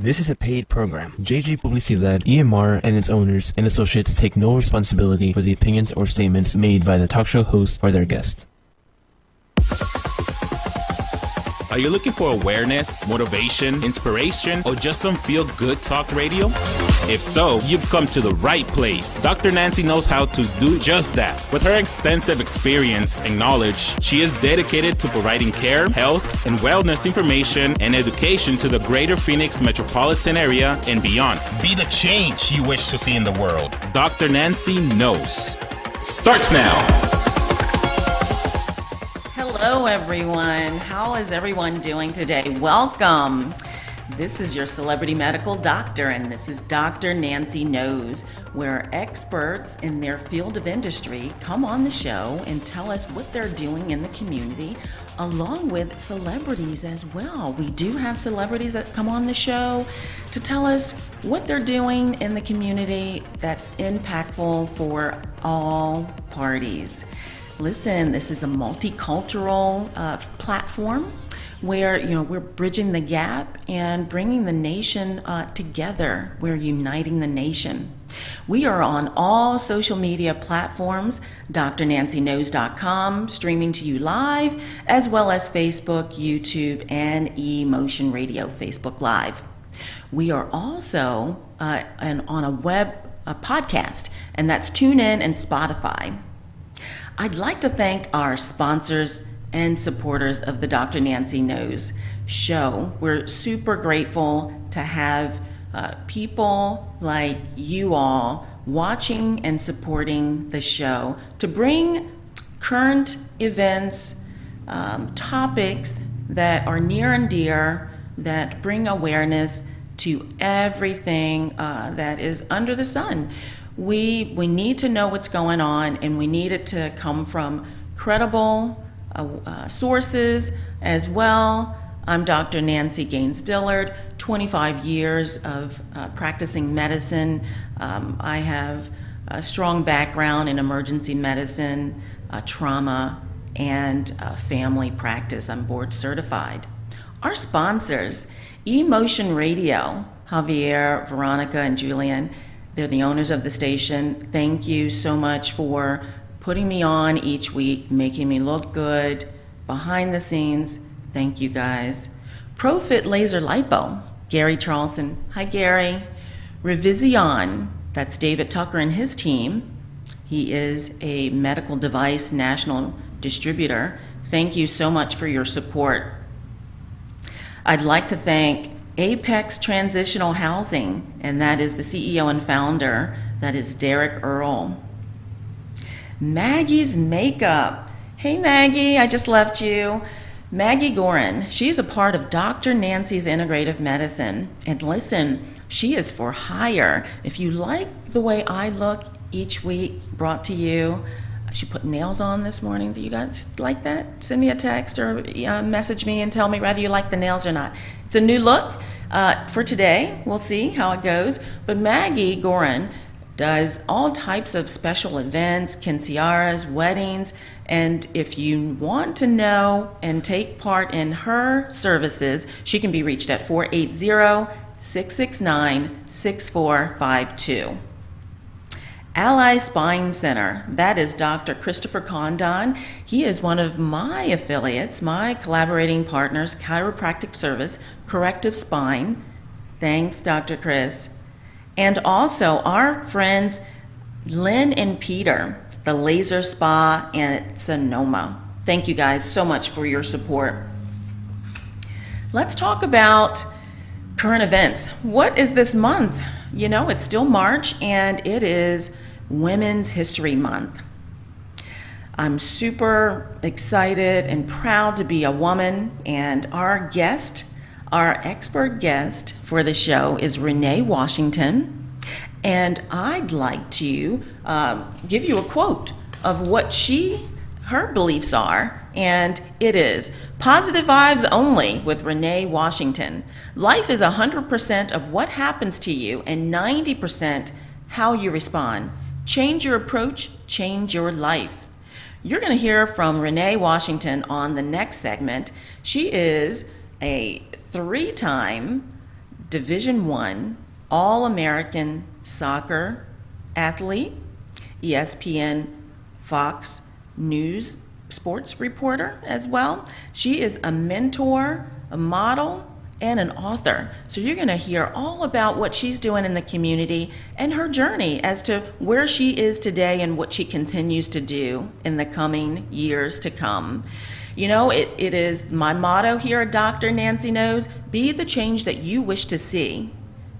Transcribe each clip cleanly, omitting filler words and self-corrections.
This is a paid program. JJ Publicidad, EMR, and its owners and associates take no responsibility for the opinions or statements made by the talk show host or their guest. Are you looking for awareness, motivation, inspiration, or just some feel-good talk radio? If so, you've come to the right place. Dr. Nancy knows how to do just that. With her extensive experience and knowledge, she is dedicated to providing care, health, and wellness information and education to the greater Phoenix metropolitan area and beyond. Be the change you wish to see in the world. Dr. Nancy knows. Starts now. Hello, everyone. How is everyone doing today? Welcome. This is your celebrity medical doctor, and this is Dr. Nancy Knows, where experts in their field of industry come on the show and tell us what they're doing in the community, along with celebrities as well. We do have celebrities that come on the show to tell us what they're doing in the community that's impactful for all parties. Listen, this is a multicultural platform where, we're bridging the gap and bringing the nation together. We're uniting the nation. We are on all social media platforms, drnancyknows.com, streaming to you live, as well as Facebook, YouTube, and eMotion Radio, Facebook Live. We are also on a web podcast, and that's TuneIn and Spotify. I'd like to thank our sponsors and supporters of the Dr. Nancy Knows show. We're super grateful to have people like you all watching and supporting the show to bring current events, topics that are near and dear, that bring awareness to everything that is under the sun. We need to know what's going on, and we need it to come from credible sources as well. I'm Dr. Nancy Gaines-Dillard, 25 years of practicing medicine. I have a strong background in emergency medicine, trauma, and family practice. I'm board certified. Our sponsors, eMotion Radio, Javier, Veronica, and Julian. They're the owners of the station. Thank you so much for putting me on each week, making me look good behind the scenes. Thank you, guys. ProFit Laser Lipo, Gary Charlson. Hi, Gary. Revision, that's David Tucker and his team. He is a medical device national distributor. Thank you so much for your support. I'd like to thank Apex Transitional Housing, and that is the CEO and founder, that is Derek Earl. Maggie's Makeup. Hey Maggie, I just left you. Maggie Gorin, she's a part of Dr. Nancy's Integrative Medicine. And listen, she is for hire. If you like the way I look each week, brought to you, she put nails on this morning. Do you guys like that? Send me a text or message me and tell me whether you like the nails or not. It's a new look for today. We'll see how it goes. But Maggie Gorin does all types of special events, quinceañeras, weddings, and if you want to know and take part in her services, she can be reached at 480-669-6452. Ally Spine Center, that is Dr. Christopher Condon. He is one of my affiliates, my collaborating partners, Chiropractic Service, Corrective Spine. Thanks, Dr. Chris. And also our friends Lynn and Peter, the Laser Spa in Sonoma. Thank you guys so much for your support. Let's talk about current events. What is this month? It's still March, and it is Women's History Month. I'm super excited and proud to be a woman, and our expert guest for the show is Renee Washington, and I'd like to give you a quote of what her beliefs are, and it is, "Positive vibes only with Renee Washington. Life is 100% of what happens to you and 90% how you respond. Change your approach, change your life." You're going to hear from Renee Washington on the next segment. She is a 3-time Division I All-American soccer athlete, ESPN Fox News sports reporter as well. She is a mentor, a model, and an author. So you're going to hear all about what she's doing in the community and her journey as to where she is today and what she continues to do in the coming years to come. You know, it is my motto here at Dr. Nancy Knows, be the change that you wish to see.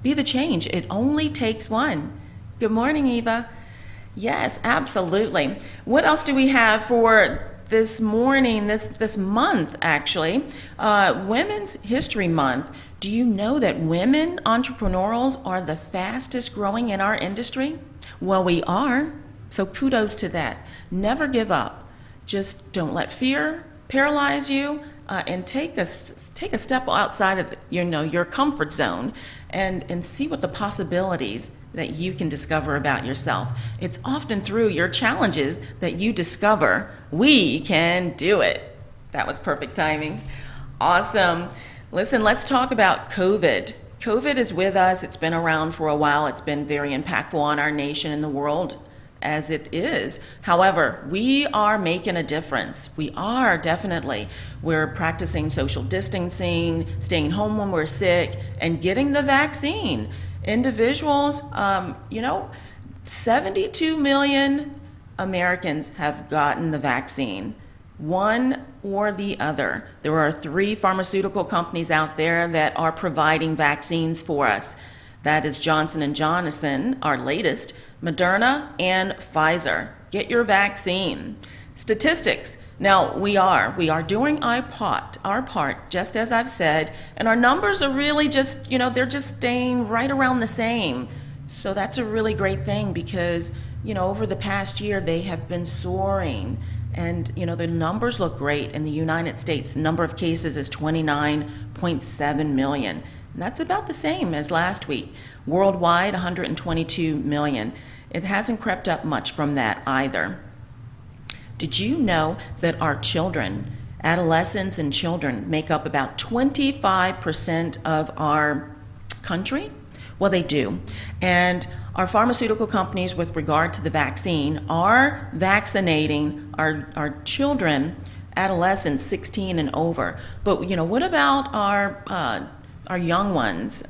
Be the change. It only takes one. Good morning, Eva. Yes, absolutely. What else do we have for this morning, this month actually? Women's History Month. Do you know that women entrepreneurs are the fastest growing in our industry? Well, we are. So kudos to that. Never give up. Just don't let fear paralyze you, and take a step outside of your comfort zone and see what the possibilities that you can discover about yourself. It's often through your challenges that you discover we can do it. That was perfect timing. Awesome. Listen, let's talk about COVID. COVID is with us. It's been around for a while. It's been very impactful on our nation and the world as it is. However, we are making a difference. We are definitely. We're practicing social distancing, staying home when we're sick, and getting the vaccine. Individuals, 72 million Americans have gotten the vaccine, one or the other. There are 3 pharmaceutical companies out there that are providing vaccines for us. That is Johnson & Johnson, our latest, Moderna, and Pfizer. Get your vaccine. Statistics. Now, we are doing our part, just as I've said, and our numbers are really just, they're just staying right around the same. So that's a really great thing because, over the past year, they have been soaring. And, the numbers look great. In the United States, the number of cases is 29.7 million. And that's about the same as last week. Worldwide, 122 million. It hasn't crept up much from that either. Did you know that our children, adolescents and children, make up about 25% of our country? Well, they do. And our pharmaceutical companies, with regard to the vaccine, are vaccinating our children, adolescents 16 and over. But, what about our young ones?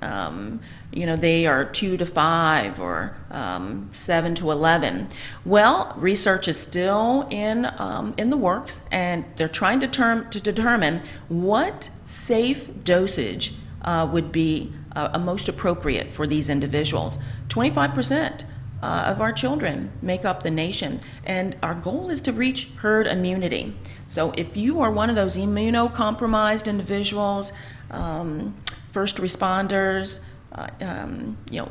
They are 2 to 5 or 7 to 11. Well, research is still in the works, and they're trying to determine what safe dosage would be most appropriate for these individuals. 25% of our children make up the nation, and our goal is to reach herd immunity. So if you are one of those immunocompromised individuals, first responders,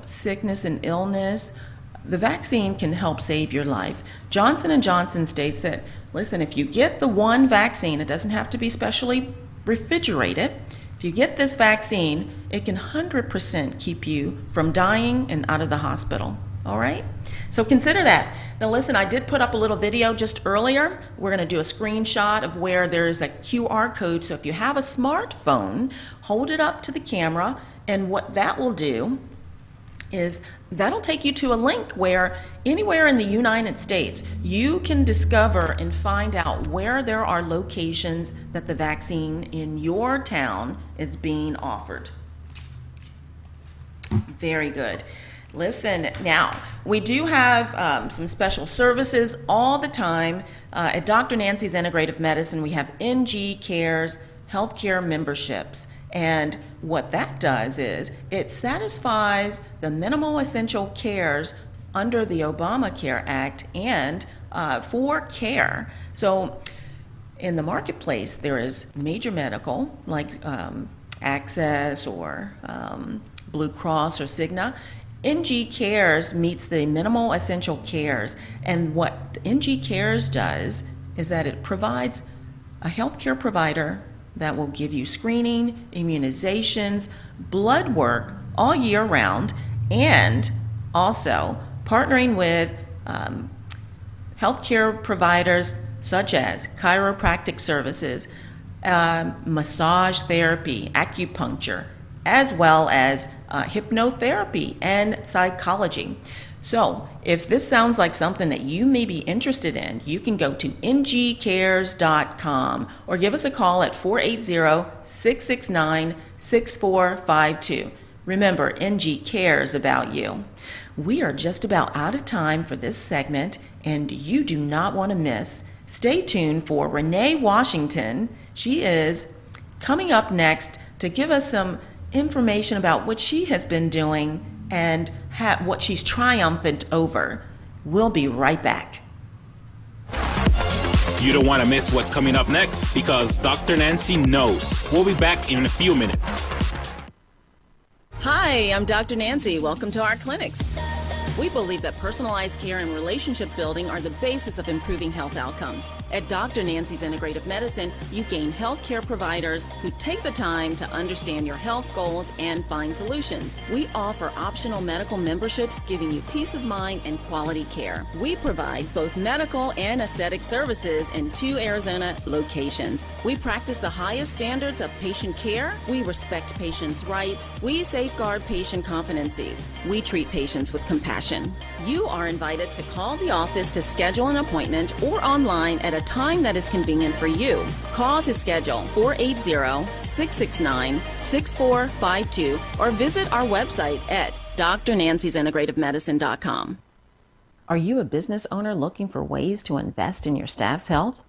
sickness and illness, the vaccine can help save your life. Johnson & Johnson states that, listen, if you get the one vaccine, it doesn't have to be specially refrigerated. If you get this vaccine, it can 100% keep you from dying and out of the hospital. All right? So consider that. Now listen, I did put up a little video just earlier. We're going to do a screenshot of where there is a QR code. So if you have a smartphone, hold it up to the camera, and what that will do is that'll take you to a link where anywhere in the United States you can discover and find out where there are locations that the vaccine in your town is being offered. Very good. Listen, now, we do have some special services all the time. At Dr. Nancy's Integrative Medicine, we have NG Cares healthcare memberships. And what that does is it satisfies the minimal essential cares under the Obamacare Act and for care. So in the marketplace, there is major medical, like Access or Blue Cross or Cigna. NG Cares meets the minimal essential cares, and what NG Cares does is that it provides a healthcare provider that will give you screening, immunizations, blood work all year round, and also partnering with healthcare providers such as chiropractic services, massage therapy, acupuncture, as well as hypnotherapy and psychology. So if this sounds like something that you may be interested in, you can go to ngcares.com or give us a call at 480-669-6452. Remember, NG cares about you. We are just about out of time for this segment, and you do not want to miss. Stay tuned for Renee Washington. She is coming up next to give us some information about what she has been doing and what she's triumphant over. We'll be right back. You don't want to miss what's coming up next because Dr. Nancy knows. We'll be back in a few minutes. Hi, I'm Dr. Nancy. Welcome to our clinics. We believe that personalized care and relationship building are the basis of improving health outcomes. At Dr. Nancy's Integrative Medicine, you gain healthcare providers who take the time to understand your health goals and find solutions. We offer optional medical memberships, giving you peace of mind and quality care. We provide both medical and aesthetic services in 2 Arizona locations. We practice the highest standards of patient care. We respect patients' rights. We safeguard patient confidences. We treat patients with compassion. You are invited to call the office to schedule an appointment or online at a time that is convenient for you. Call to schedule 480-669-6452 or visit our website at drnancysintegrativemedicine.com. Are you a business owner looking for ways to invest in your staff's health?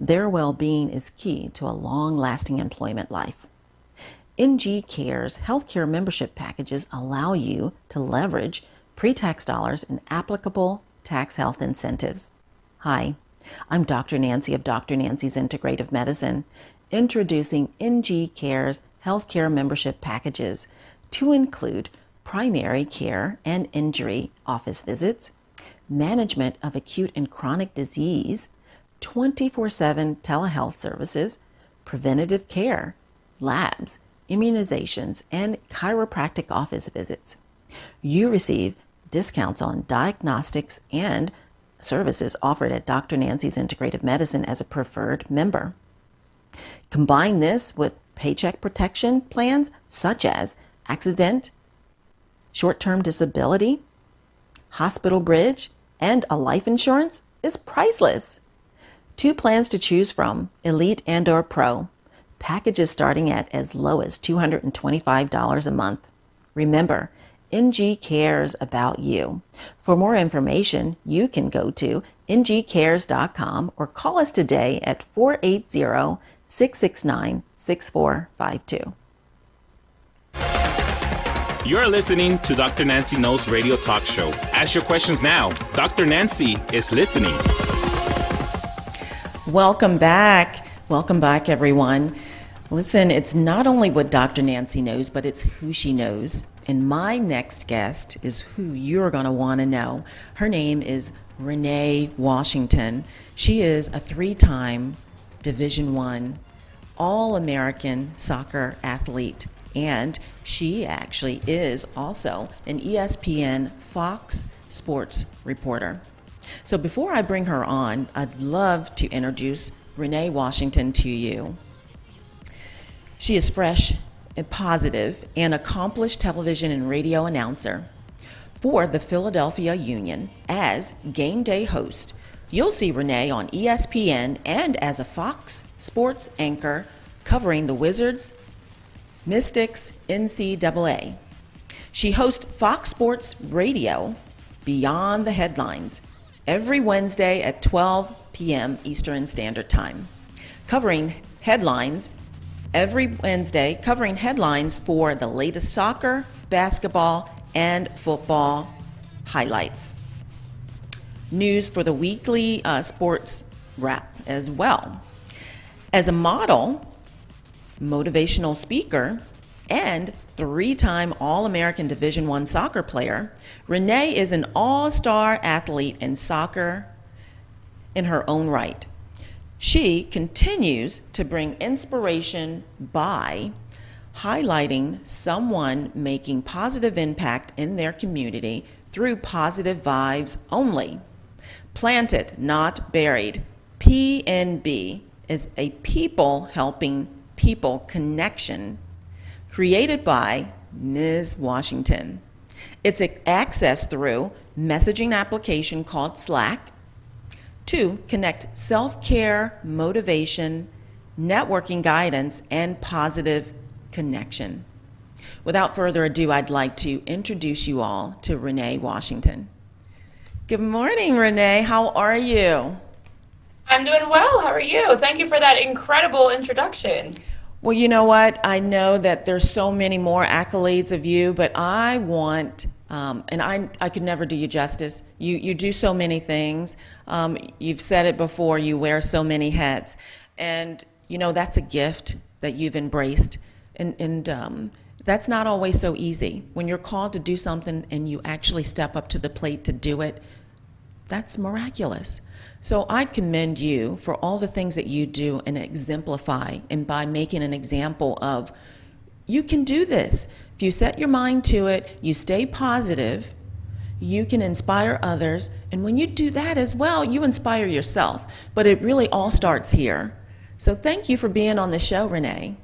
Their well-being is key to a long-lasting employment life. NG Cares healthcare membership packages allow you to leverage pre-tax dollars and applicable tax health incentives. Hi, I'm Dr. Nancy of Dr. Nancy's Integrative Medicine, introducing NG Cares healthcare membership packages to include primary care and injury office visits, management of acute and chronic disease, 24/7 telehealth services, preventative care, labs, immunizations, and chiropractic office visits. You receive discounts on diagnostics and services offered at Dr. Nancy's Integrative Medicine as a preferred member. Combine this with paycheck protection plans such as accident, short-term disability, hospital bridge, and a life insurance is priceless. 2 plans to choose from, Elite and or Pro. Packages starting at as low as $225 a month. Remember, NG cares about you. For more information, you can go to ngcares.com or call us today at 480-669-6452. You're listening to Dr. Nancy Knows Radio Talk Show. Ask your questions now. Dr. Nancy is listening. Welcome back. Welcome back, everyone. Listen, it's not only what Dr. Nancy knows, but it's who she knows. And my next guest is who you're going to want to know. Her name is Renee Washington. She is a 3-time Division I All-American soccer athlete. And she actually is also an ESPN Fox Sports reporter. So before I bring her on, I'd love to introduce Renee Washington to you. She is fresh and positive and accomplished television and radio announcer for the Philadelphia Union as Gameday Host. You'll see Renee on ESPN and as a Fox Sports anchor covering the Wizards, Mystics, NCAA. She hosts Fox Sports Radio Beyond the Headlines every Wednesday at 12 p.m. Eastern Standard Time, covering headlines for the latest soccer, basketball, and football highlights. News for the weekly sports wrap as well. As a model, motivational speaker, and 3-time All-American Division I soccer player, Renee is an all-star athlete in soccer in her own right. She continues to bring inspiration by highlighting someone making positive impact in their community through positive vibes only. Planted, not buried. PNB is a people helping people connection created by Ms. Washington. It's accessed through messaging application called Slack to connect self-care, motivation, networking guidance, and positive connection. Without further ado, I'd like to introduce you all to Renee Washington. Good morning, Renee. How are you? I'm doing well. How are you? Thank you for that incredible introduction. Well, you know what? I know that there's so many more accolades of you, but I want, and I could never do you justice. You do so many things. You've said it before, you wear so many hats. And, you know, that's a gift that you've embraced. And that's not always so easy. When you're called to do something and you actually step up to the plate to do it, that's miraculous. So I commend you for all the things that you do and exemplify, and by making an example of, you can do this. If you set your mind to it, you stay positive, you can inspire others, and when you do that as well, you inspire yourself. But it really all starts here. So thank you for being on the show, Renee.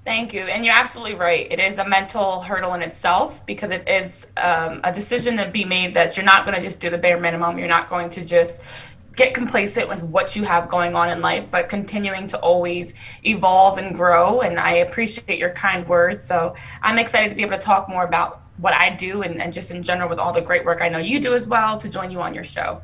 Thank you. And you're absolutely right. It is a mental hurdle in itself, because it is a decision to be made that you're not going to just do the bare minimum. You're not going to just get complacent with what you have going on in life, but continuing to always evolve and grow. And I appreciate your kind words. So I'm excited to be able to talk more about what I do and just in general with all the great work I know you do as well, to join you on your show.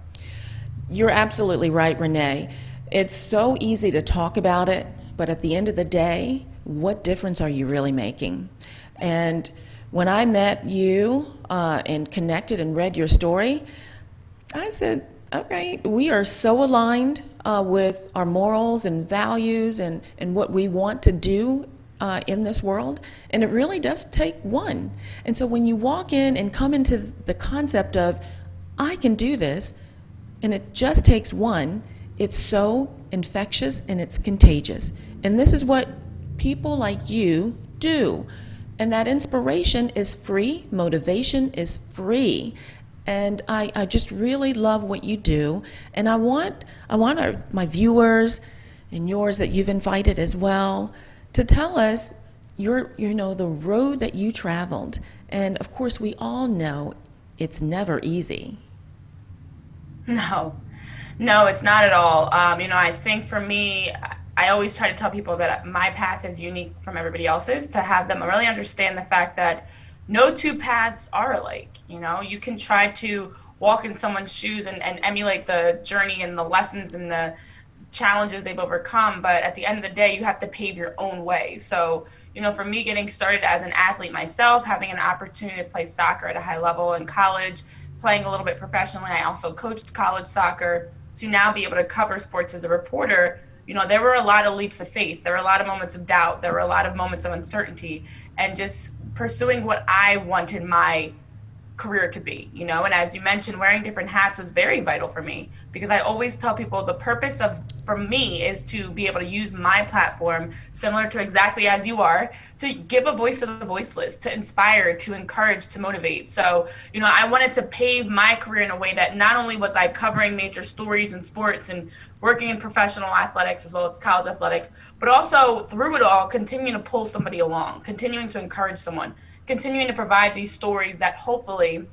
You're absolutely right, Renee. It's so easy to talk about it, but at the end of the day, what difference are you really making? And when I met you and connected and read your story, I said, all right, we are so aligned with our morals and values and what we want to do in this world, and it really does take one. And so when you walk in and come into the concept of, I can do this, and it just takes one, it's so infectious and it's contagious. And this is what people like you do. And that inspiration is free, motivation is free. And I just really love what you do. And I want my viewers and yours that you've invited as well to tell us the road that you traveled. And of course, we all know it's never easy. No, it's not at all. I think for me, I always try to tell people that my path is unique from everybody else's, to have them really understand the fact that no two paths are alike. You can try to walk in someone's shoes and emulate the journey and the lessons and the challenges they've overcome, but at the end of the day, you have to pave your own way. So, for me, getting started as an athlete myself, having an opportunity to play soccer at a high level in college, playing a little bit professionally, I also coached college soccer, to now be able to cover sports as a reporter, there were a lot of leaps of faith. There were a lot of moments of doubt. There were a lot of moments of uncertainty, and just pursuing what I wanted my career to be, and as you mentioned, wearing different hats was very vital for me, because I always tell people the purpose for me is to be able to use my platform, similar to exactly as you are, to give a voice to the voiceless, to inspire, to encourage, to motivate. So, I wanted to pave my career in a way that not only was I covering major stories in sports and working in professional athletics as well as college athletics, but also through it all, continuing to pull somebody along, continuing to encourage someone, continuing to provide these stories that hopefully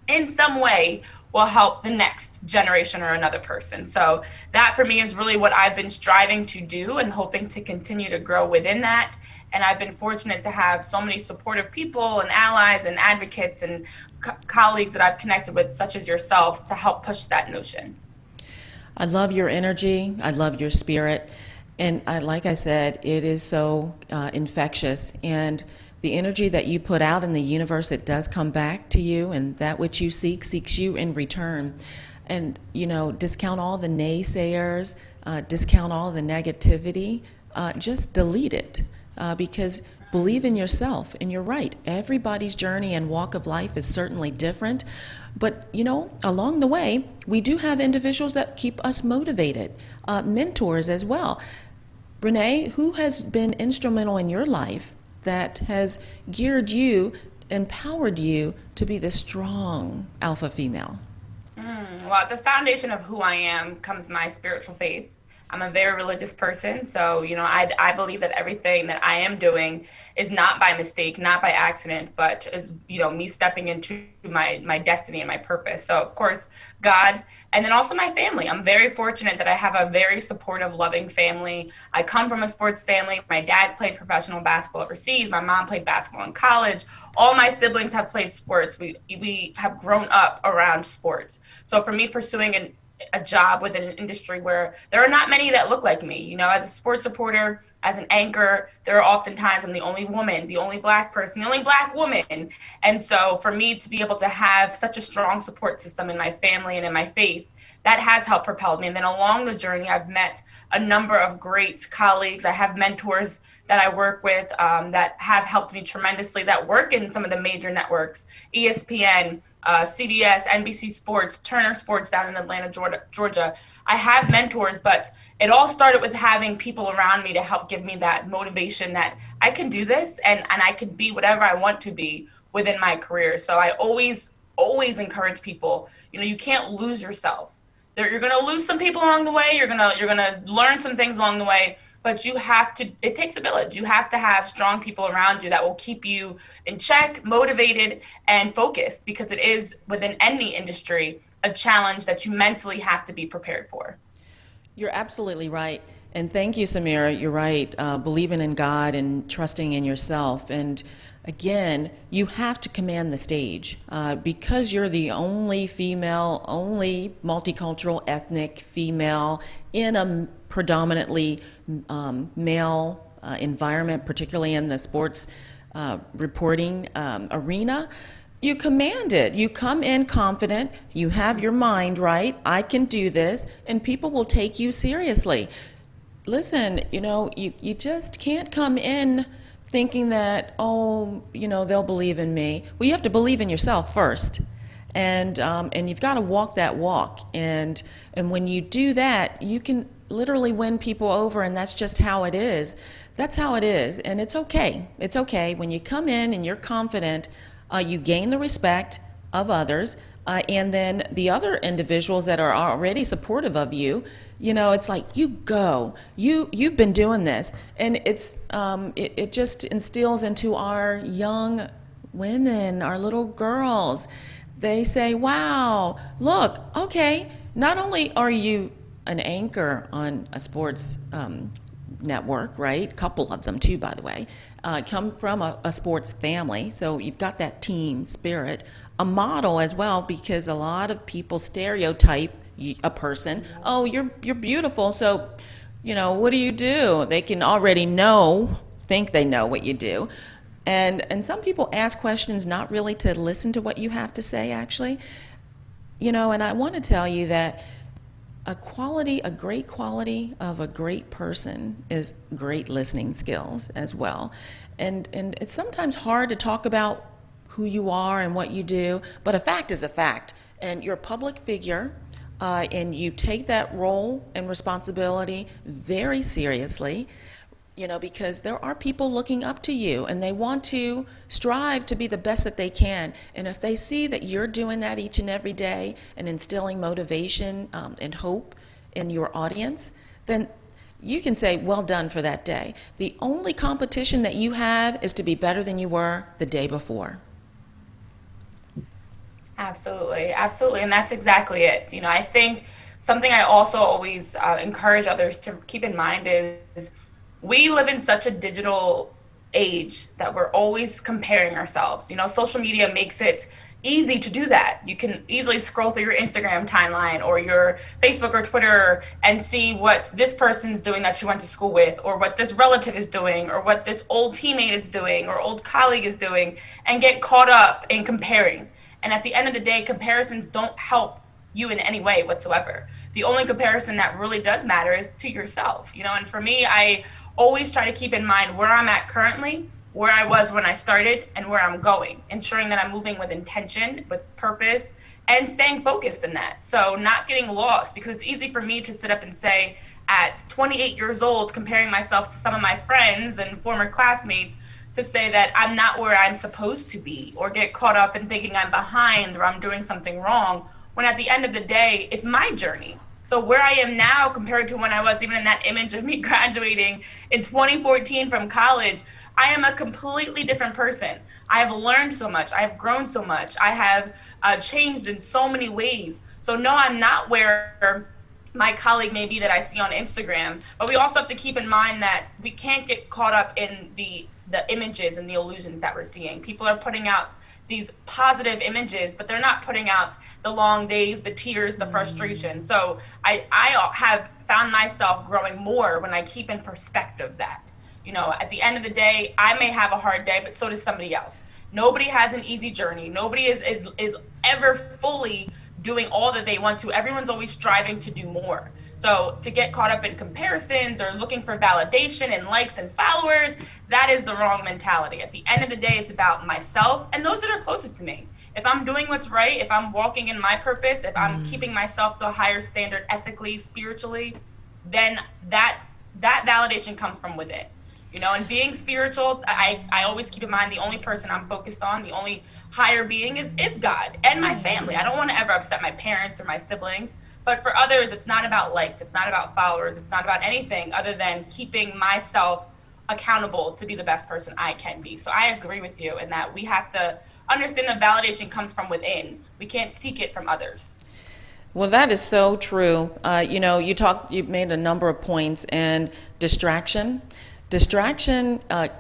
in some way will help the next generation or another person. So that for me is really what I've been striving to do and hoping to continue to grow within that. And I've been fortunate to have so many supportive people and allies and advocates and colleagues that I've connected with, such as yourself, to help push that notion. I love your energy. I love your spirit. And like I said, it is so infectious. And the energy that you put out in the universe, it does come back to you, and that which you seek seeks you in return. And, discount all the naysayers, discount all the negativity, just delete it, because believe in yourself. And you're right, everybody's journey and walk of life is certainly different. But, along the way, we do have individuals that keep us motivated, mentors as well. Renee, who has been instrumental in your life that has geared you, empowered you to be the strong alpha female? Well, at the foundation of who I am comes my spiritual faith. I'm a very religious person. So, I believe that everything that I am doing is not by mistake, not by accident, but is, me stepping into my destiny and my purpose. So, of course, God, and then also my family. I'm very fortunate that I have a very supportive, loving family. I come from a sports family. My dad played professional basketball overseas. My mom played basketball in college. All my siblings have played sports. We have grown up around sports. So for me, pursuing a job within an industry where there are not many that look like me, as a sports reporter, as an anchor, there are often times I'm the only woman, the only Black person, the only Black woman. And so for me to be able to have such a strong support system in my family and in my faith, that has helped propel me. And then along the journey, I've met a number of great colleagues. I have mentors that I work with that have helped me tremendously, that work in some of the major networks, ESPN, CBS, NBC Sports, Turner Sports down in Atlanta, Georgia. I have mentors, but it all started with having people around me to help give me that motivation that I can do this and I can be whatever I want to be within my career. So I always encourage people, you can't lose yourself. You're going to lose some people along the way. You're going to learn some things along the way, but it takes a village. You have to have strong people around you that will keep you in check, motivated, and focused, because it is within any industry a challenge that you mentally have to be prepared for. You're absolutely right. And thank you, Samira. You're right. Believing in God and trusting in yourself. And again, you have to command the stage because you're the only female, only multicultural ethnic female in a predominantly male environment, particularly in the sports reporting arena. You command it. You come in confident. You have your mind right. I can do this, and people will take you seriously. Listen, you just can't come in thinking that, they'll believe in me. Well, you have to believe in yourself first, and you've got to walk that walk. And when you do that, you can literally win people over, and that's just how it is. That's how it is, and it's okay. It's okay when you come in and you're confident. You gain the respect of others, and then the other individuals that are already supportive of you. It's like, you go. You've been doing this, and it just instills into our young women, our little girls. They say, "Wow, look, okay. Not only are you an anchor on a sports network, right? Couple of them too, by the way, come from a sports family, so you've got that team spirit, a model as well, because a lot of people stereotype a person. Oh, you're beautiful, so what do you do? They can already think they know what you do, and some people ask questions not really to listen to what you have to say, actually. And I want to tell you that a great quality of a great person is great listening skills as well. And it's sometimes hard to talk about who you are and what you do, but a fact is a fact. And you're a public figure, and you take that role and responsibility very seriously, because there are people looking up to you, and they want to strive to be the best that they can. And if they see that you're doing that each and every day and instilling motivation and hope in your audience, then you can say, well done for that day. The only competition that you have is to be better than you were the day before. Absolutely. And that's exactly it. I think something I also always encourage others to keep in mind is we live in such a digital age that we're always comparing ourselves. Social media makes it easy to do that. You can easily scroll through your Instagram timeline or your Facebook or Twitter and see what this person's doing that you went to school with, or what this relative is doing, or what this old teammate is doing or old colleague is doing, and get caught up in comparing. And at the end of the day, comparisons don't help you in any way whatsoever. The only comparison that really does matter is to yourself. And for me, I always try to keep in mind where I'm at currently, where I was when I started, and where I'm going, ensuring that I'm moving with intention, with purpose, and staying focused in that. So not getting lost, because it's easy for me to sit up and say at 28 years old, comparing myself to some of my friends and former classmates, to say that I'm not where I'm supposed to be, or get caught up in thinking I'm behind or I'm doing something wrong, when at the end of the day, it's my journey. So where I am now compared to when I was even in that image of me graduating in 2014 from college, I am a completely different person. I have learned so much. I have grown so much. I have changed in so many ways. So no, I'm not where my colleague may be that I see on Instagram, but we also have to keep in mind that we can't get caught up in the images and the illusions that we're seeing. People are putting out these positive images, but they're not putting out the long days, the tears, the frustration. So I have found myself growing more when I keep in perspective that, you know, at the end of the day, I may have a hard day, but so does somebody else. Nobody has an easy journey. Nobody is ever fully doing all that they want to. Everyone's always striving to do more. So to get caught up in comparisons or looking for validation and likes and followers, that is the wrong mentality. At the end of the day, it's about myself and those that are closest to me. If I'm doing what's right, if I'm walking in my purpose, if I'm keeping myself to a higher standard ethically, spiritually, then that validation comes from within. You know, and being spiritual, I always keep in mind the only person I'm focused on, the only higher being is God and my family. I don't want to ever upset my parents or my siblings. But for others, it's not about likes, it's not about followers, it's not about anything other than keeping myself accountable to be the best person I can be. So I agree with you in that we have to understand that validation comes from within. We can't seek it from others. Well, that is so true. You know, you made a number of points, and distraction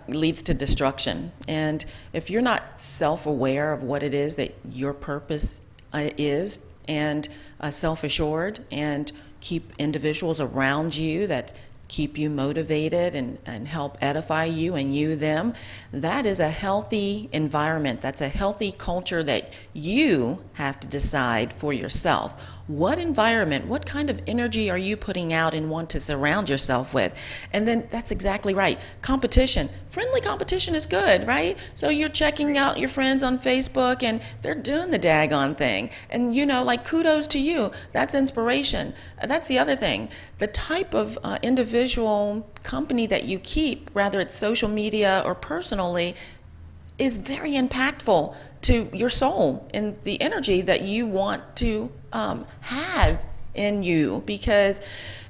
leads to destruction. And if you're not self-aware of what it is that your purpose is, and self-assured, and keep individuals around you that keep you motivated and help edify you and you them, that is a healthy environment. That's a healthy culture that you have to decide for yourself. What environment, what kind of energy are you putting out and want to surround yourself with? And then that's exactly right. Competition. Friendly competition is good, right? So you're checking out your friends on Facebook and they're doing the daggone thing. And, you know, like, kudos to you. That's inspiration. That's the other thing. The type of individual company that you keep, whether it's social media or personally, is very impactful to your soul and the energy that you want to have in you. Because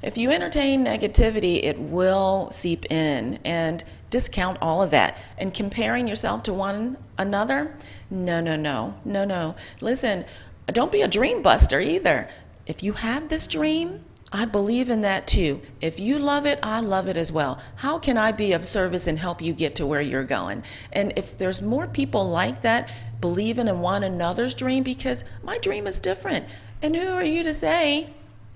if you entertain negativity, it will seep in, and discount all of that. And comparing yourself to one another, no. Listen, don't be a dream buster either. If you have this dream, I believe in that too. If you love it, I love it as well. How can I be of service and help you get to where you're going? And if there's more people like that, believing in one another's dream, because my dream is different. And who are you to say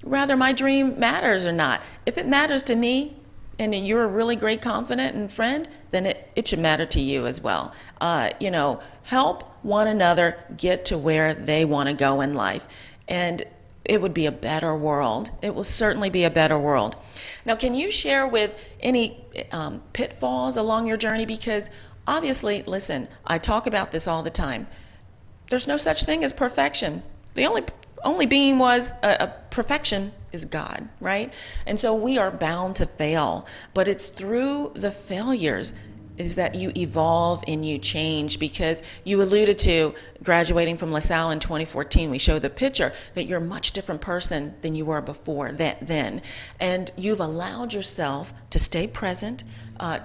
whether my dream matters or not? If it matters to me, and you're a really great, confident and friend, then it should matter to you as well. You know, help one another get to where they want to go in life. And it would be a better world. It will certainly be a better world. Now, can you share with any pitfalls along your journey? Because obviously, listen, I talk about this all the time. There's no such thing as perfection. The only being was a perfection is God, right? And so we are bound to fail, but it's through the failures is that you evolve and you change. Because you alluded to graduating from LaSalle in 2014. We show the picture that you're a much different person than you were before then. And you've allowed yourself to stay present,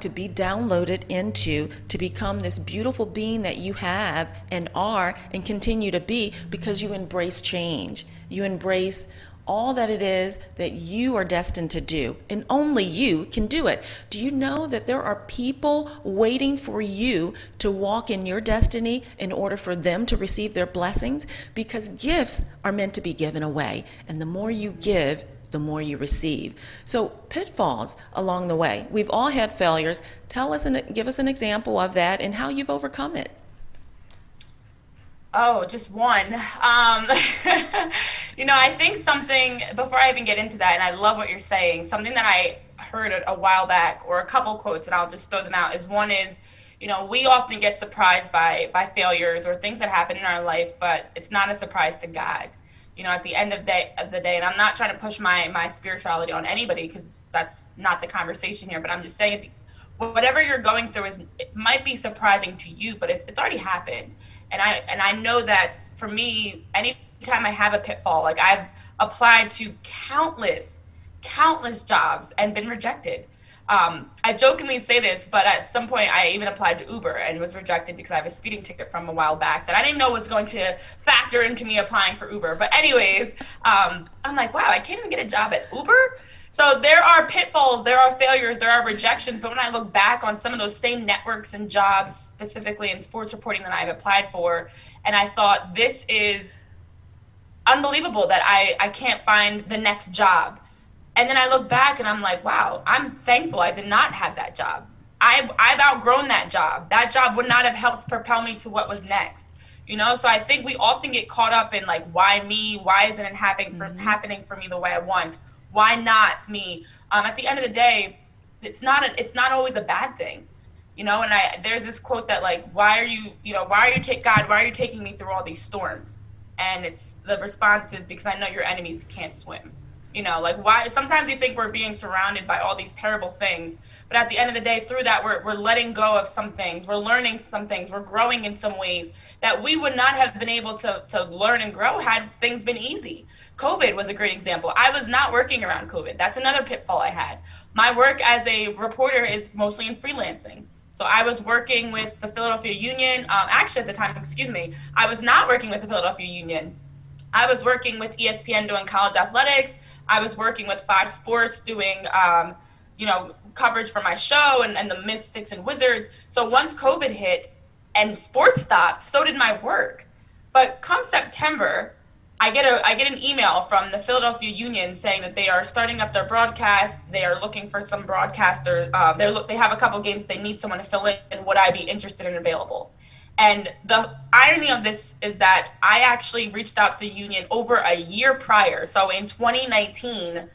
to be downloaded into, to become this beautiful being that you have and are and continue to be, because you embrace change. You embrace all that it is that you are destined to do, and only you can do it. Do you know that there are people waiting for you to walk in your destiny in order for them to receive their blessings? Because gifts are meant to be given away, and the more you give, the more you receive. So pitfalls along the way. We've all had failures. Tell us and give us an example of that and how you've overcome it. Oh, just one. You know, I think something, before I even get into that, and I love what you're saying, something that I heard a while back, or a couple quotes, and I'll just throw them out, is one is, you know, we often get surprised by failures or things that happen in our life, but it's not a surprise to God. You know, at the end of the day, and I'm not trying to push my spirituality on anybody, because that's not the conversation here, but I'm just saying, whatever you're going through it might be surprising to you, but it's already happened. And I know that for me, any anytime I have a pitfall, like I've applied to countless jobs and been rejected. I jokingly say this, but at some point I even applied to Uber and was rejected because I have a speeding ticket from a while back that I didn't know was going to factor into me applying for Uber. But anyways, I'm like, wow, I can't even get a job at Uber? So there are pitfalls, there are failures, there are rejections. But when I look back on some of those same networks and jobs, specifically in sports reporting that I've applied for, and I thought, this is unbelievable that I can't find the next job. And then I look back and I'm like, wow, I'm thankful I did not have that job. I've outgrown that job. That job would not have helped propel me to what was next. You know, so I think we often get caught up in like, why me? Why isn't it happening for me the way I want? Why not me? At the end of the day, it's not always a bad thing. You know, and there's this quote that like, why are you taking me through all these storms? And the response is, because I know your enemies can't swim. You know, like, why? Sometimes we think we're being surrounded by all these terrible things, but at the end of the day, through that, we're letting go of some things, we're learning some things, we're growing in some ways that we would not have been able to learn and grow had things been easy. COVID was a great example. I was not working around COVID. That's another pitfall I had. My work as a reporter is mostly in freelancing. So I was working with the Philadelphia Union. Actually, at the time, I was not working with the Philadelphia Union. I was working with ESPN doing college athletics. I was working with Fox Sports doing, coverage for my show and the Mystics and Wizards. So once COVID hit and sports stopped, so did my work. But come September, I get an email from the Philadelphia Union saying that they are starting up their broadcast. They are looking for some broadcaster. They have a couple games they need someone to fill in. And would I be interested and available? And the irony of this is that I actually reached out to the union over a year prior. So in 2019,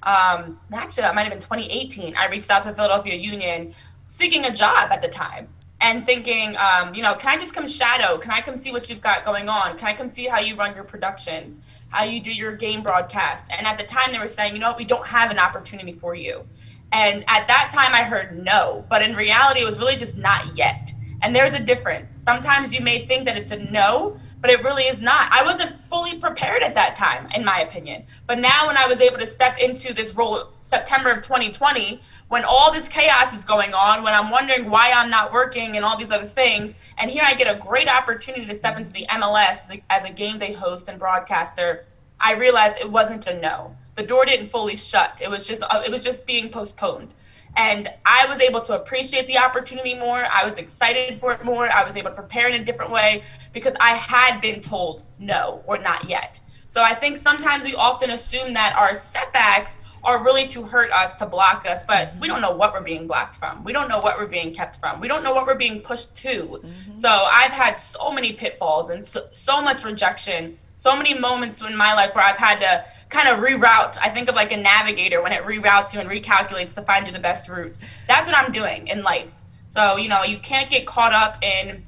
actually that might have been 2018, I reached out to the Philadelphia Union seeking a job at the time and thinking, can I just come shadow? Can I come see what you've got going on? Can I come see how you run your productions, how you do your game broadcast? And at the time they were saying, we don't have an opportunity for you. And at that time I heard no, but in reality it was really just not yet. And there's a difference. Sometimes you may think that it's a no, but it really is not. I wasn't fully prepared at that time, in my opinion. But now when I was able to step into this role September of 2020, when all this chaos is going on, when I'm wondering why I'm not working and all these other things, and here I get a great opportunity to step into the MLS as a game day host and broadcaster, I realized it wasn't a no. The door didn't fully shut. It was just being postponed. And I was able to appreciate the opportunity more. I was excited for it more. I was able to prepare in a different way because I had been told no or not yet. So I think sometimes we often assume that our setbacks are really to hurt us, to block us, but we don't know what we're being blocked from. We don't know what we're being kept from. We don't know what we're being pushed to. So I've had so many pitfalls and so much rejection, so many moments in my life where I've had to kind of reroute. I think of like a navigator when it reroutes you and recalculates to find you the best route. That's what I'm doing in life. So, you can't get caught up in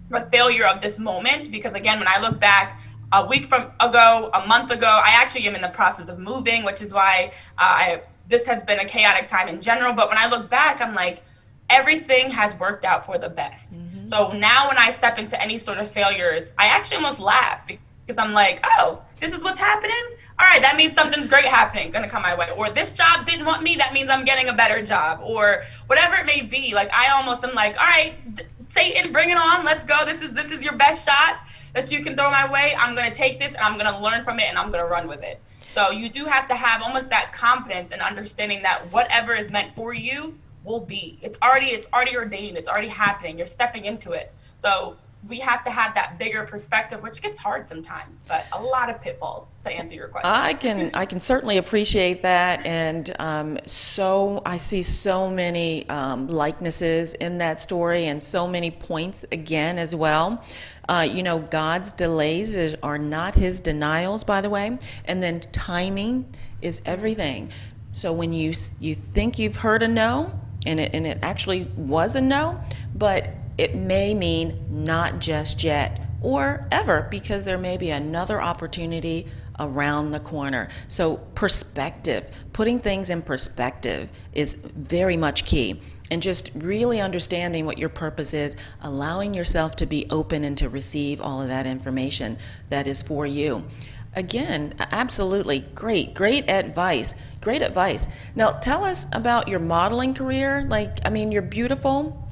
the failure of this moment because, again, when I look back a month ago, I actually am in the process of moving, which is why this has been a chaotic time in general. But when I look back, I'm like, everything has worked out for the best. So now when I step into any sort of failures, I actually almost laugh because I'm like, oh, this is what's happening? All right, that means something's great happening, gonna come my way. Or this job didn't want me, that means I'm getting a better job. Or whatever it may be. Like I almost am like, all right, Satan, bring it on, let's go. This is your best shot that you can throw my way. I'm gonna take this and I'm gonna learn from it and I'm gonna run with it. So you do have to have almost that confidence and understanding that whatever is meant for you will be. It's already ordained, it's already happening, you're stepping into it. So we have to have that bigger perspective, which gets hard sometimes, but a lot of pitfalls to answer your question. I can certainly appreciate that, and so I see so many likenesses in that story and so many points again as well. God's delays are not his denials, by the way, and then timing is everything. So when you think you've heard a no, and it actually was a no, but it may mean not just yet or ever, because there may be another opportunity around the corner. So perspective, putting things in perspective is very much key. And just really understanding what your purpose is, allowing yourself to be open and to receive all of that information that is for you. Again, absolutely. Great advice. Great advice. Now, tell us about your modeling career. Like, I mean, you're beautiful.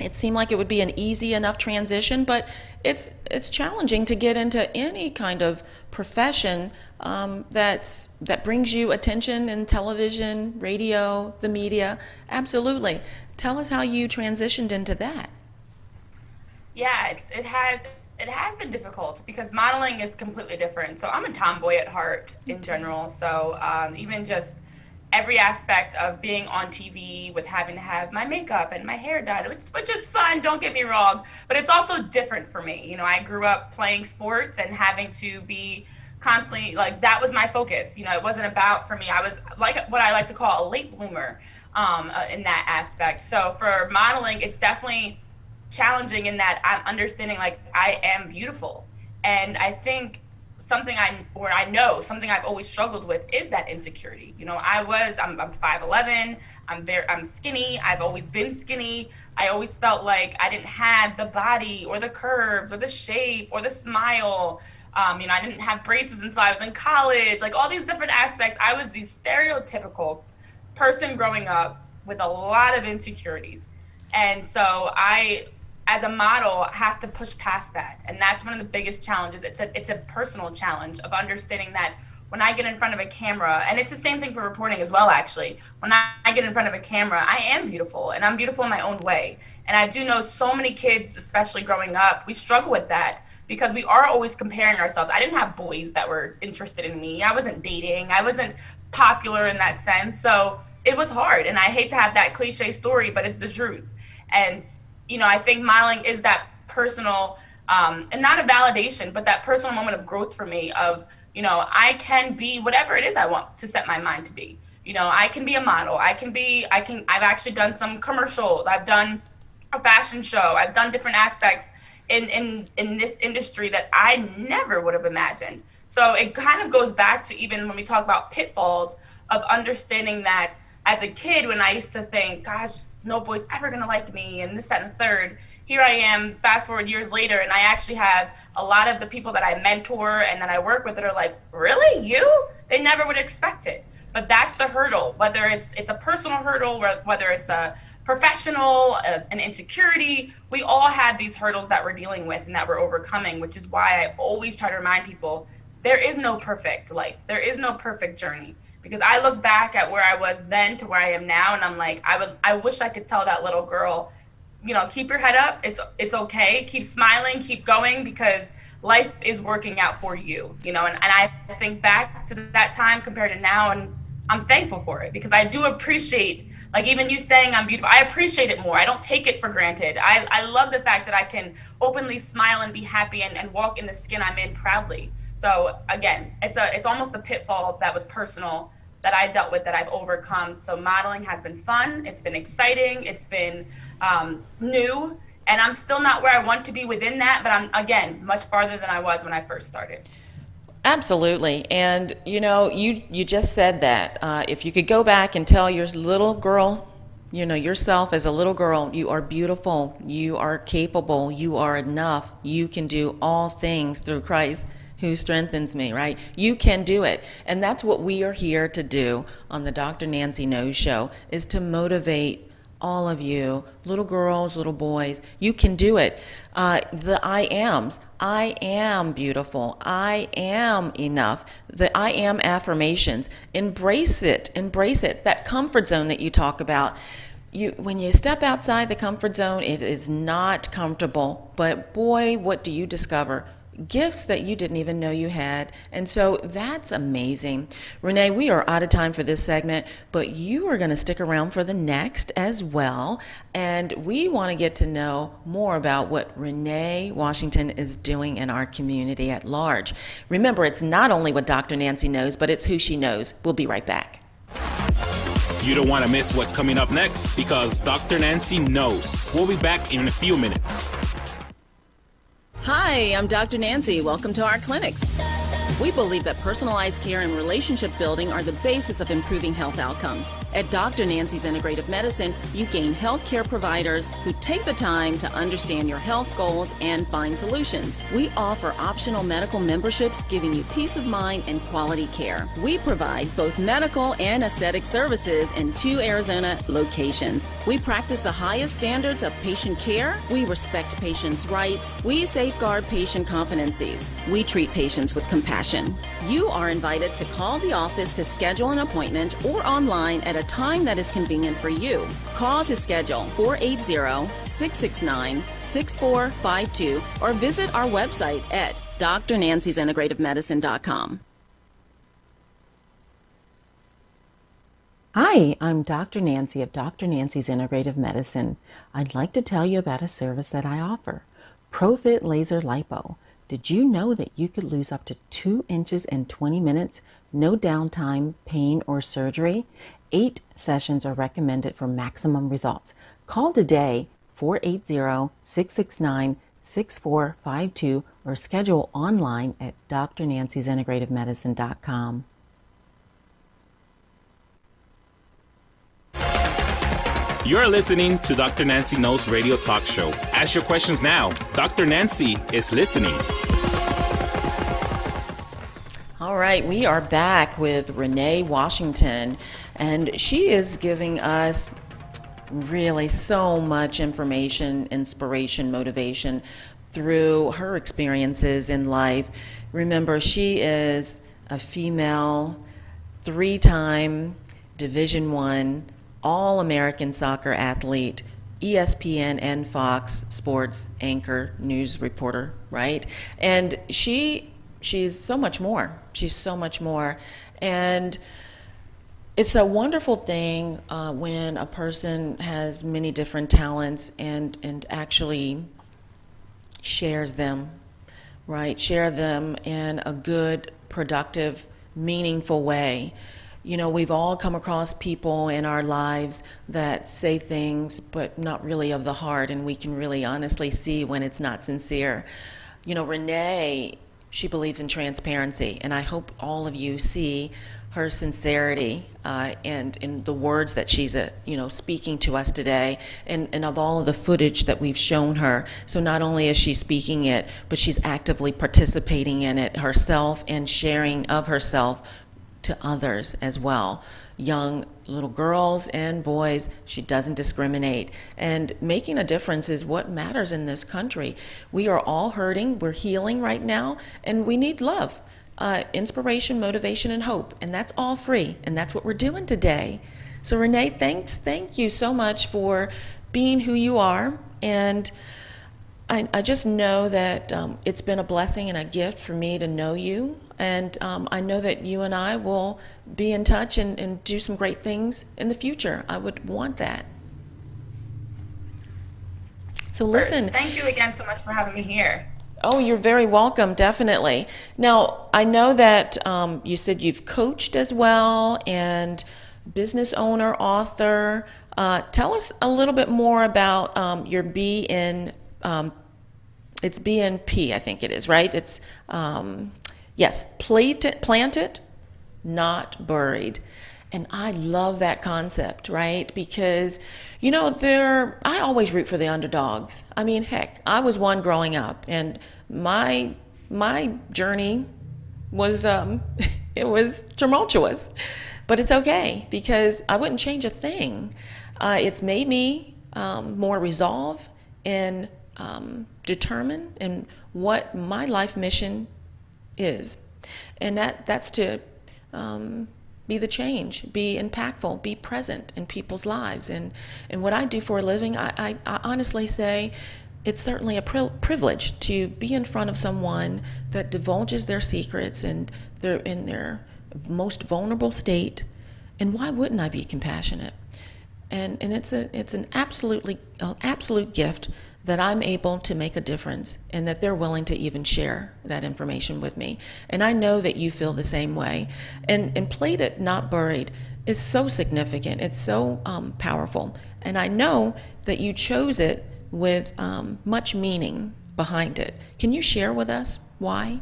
It seemed like it would be an easy enough transition, but it's challenging to get into any kind of profession that brings you attention in television, radio, the media. Absolutely. Tell us how you transitioned into that. Yeah, it has been difficult because modeling is completely different. So I'm a tomboy at heart in general. So even just every aspect of being on TV with having to have my makeup and my hair done, which is fun, don't get me wrong, but it's also different for me. You know, I grew up playing sports and having to be constantly, like, that was my focus. You know, it wasn't about, for me, I was like what I like to call a late bloomer in that aspect. So for modeling, it's definitely challenging in that I'm understanding, like, I am beautiful. And I think something I've always struggled with is that insecurity. You know, I'm 5'11", I'm skinny, I've always been skinny. I always felt like I didn't have the body or the curves or the shape or the smile. You know, I didn't have braces until I was in college. Like, all these different aspects, I was the stereotypical person growing up with a lot of insecurities. And so I, as a model, have to push past that. And that's one of the biggest challenges. It's a personal challenge of understanding that when I get in front of a camera, and it's the same thing for reporting as well, actually. When I get in front of a camera, I am beautiful, and I'm beautiful in my own way. And I do know so many kids, especially growing up, we struggle with that because we are always comparing ourselves. I didn't have boys that were interested in me. I wasn't dating. I wasn't popular in that sense. So it was hard. And I hate to have that cliche story, but it's the truth. And you know, I think modeling is that personal, and not a validation, but that personal moment of growth for me of, you know, I can be whatever it is I want to set my mind to be. You know, I can be a model. I've actually done some commercials. I've done a fashion show. I've done different aspects in this industry that I never would have imagined. So it kind of goes back to even when we talk about pitfalls of understanding that as a kid, when I used to think, gosh, no boy's ever gonna like me and this, that, and the third, here I am, fast forward years later, and I actually have a lot of the people that I mentor and that I work with that are like, really, you? They never would expect it. But that's the hurdle, whether it's a personal hurdle, whether it's a professional, an insecurity, we all have these hurdles that we're dealing with and that we're overcoming, which is why I always try to remind people, there is no perfect life. There is no perfect journey. Because I look back at where I was then to where I am now, and I'm like, I wish I could tell that little girl, you know, keep your head up. It's okay. Keep smiling. Keep going, because life is working out for you. You know, and I think back to that time compared to now, and I'm thankful for it because I do appreciate, like, even you saying I'm beautiful. I appreciate it more. I don't take it for granted. I love the fact that I can openly smile and be happy and walk in the skin I'm in proudly. So again, it's almost a pitfall that was personal that I dealt with, that I've overcome. So modeling has been fun. It's been exciting. It's been new. And I'm still not where I want to be within that, but I'm, again, much farther than I was when I first started. Absolutely. And, you know, you just said that. If you could go back and tell your little girl, you know, yourself as a little girl, you are beautiful, you are capable, you are enough, you can do all things through Christ who strengthens me, right? You can do it. And that's what we are here to do on the Dr. Nancy Knows Show, is to motivate all of you, little girls, little boys. You can do it. The I ams. I am beautiful. I am enough. The I am affirmations. Embrace it. Embrace it. That comfort zone that you talk about. When you step outside the comfort zone, it is not comfortable. But boy, what do you discover? Gifts that you didn't even know you had. And so that's amazing. Renee, we are out of time for this segment, but you are going to stick around for the next as well. And we want to get to know more about what Renee Washington is doing in our community at large. Remember, it's not only what Dr. Nancy knows, but it's who she knows. We'll be right back. You don't want to miss what's coming up next, because Dr. Nancy knows. We'll be back in a few minutes. Hi, I'm Dr. Nancy. Welcome to our clinics. We believe that personalized care and relationship building are the basis of improving health outcomes. At Dr. Nancy's Integrative Medicine, you gain healthcare providers who take the time to understand your health goals and find solutions. We offer optional medical memberships, giving you peace of mind and quality care. We provide both medical and aesthetic services in 2 Arizona locations. We practice the highest standards of patient care. We respect patients' rights. We safeguard patient confidences. We treat patients with compassion. You are invited to call the office to schedule an appointment or online at a time that is convenient for you. Call to schedule 480-669-6452 or visit our website at drnancysintegrativemedicine.com. Hi, I'm Dr. Nancy of Dr. Nancy's Integrative Medicine. I'd like to tell you about a service that I offer, ProFit Laser Lipo. Did you know that you could lose up to 2 inches in 20 minutes, no downtime, pain, or surgery? 8 sessions are recommended for maximum results. Call today, 480-669-6452, or schedule online at drnancysintegrativemedicine.com. You're listening to Dr. Nancy Knows Radio Talk Show. Ask your questions now. Dr. Nancy is listening. All right, we are back with Renee Washington, and she is giving us really so much information, inspiration, motivation through her experiences in life. Remember, she is a female, 3-time Division I All-American soccer athlete, ESPN and Fox Sports anchor, news reporter, right? And she's so much more. She's so much more. And it's a wonderful thing when a person has many different talents and actually shares them, right? Share them in a good, productive, meaningful way. You know, we've all come across people in our lives that say things, but not really of the heart, and we can really honestly see when it's not sincere. You know, Renee, she believes in transparency, and I hope all of you see her sincerity and in the words that she's speaking to us today, and of all of the footage that we've shown her. So not only is she speaking it, but she's actively participating in it herself and sharing of herself to others as well. Young little girls and boys, she doesn't discriminate. And making a difference is what matters in this country. We are all hurting, we're healing right now, and we need love, inspiration, motivation, and hope. And that's all free, and that's what we're doing today. So Renee, thank you so much for being who you are. And I just know that it's been a blessing and a gift for me to know you. And I know that you and I will be in touch and do some great things in the future. I would want that. So listen. Thank you again so much for having me here. Oh, you're very welcome, definitely. Now, I know that you said you've coached as well, and business owner, author. Tell us a little bit more about your it's BNP, I think it is, right? It's yes, planted, not buried. And I love that concept, right? Because, you know, I always root for the underdogs. I mean, heck, I was one growing up, and my journey was, it was tumultuous. But it's okay, because I wouldn't change a thing. It's made me more resolved and determined in what my life mission is. And that's to be the change, be impactful, be present in people's lives. And what I do for a living, I honestly say it's certainly a privilege to be in front of someone that divulges their secrets and they're in their most vulnerable state. And why wouldn't I be compassionate? And it's an absolute gift that I'm able to make a difference, and that they're willing to even share that information with me. And I know that you feel the same way. And plated, not buried, is so significant. It's so powerful. And I know that you chose it with much meaning behind it. Can you share with us why?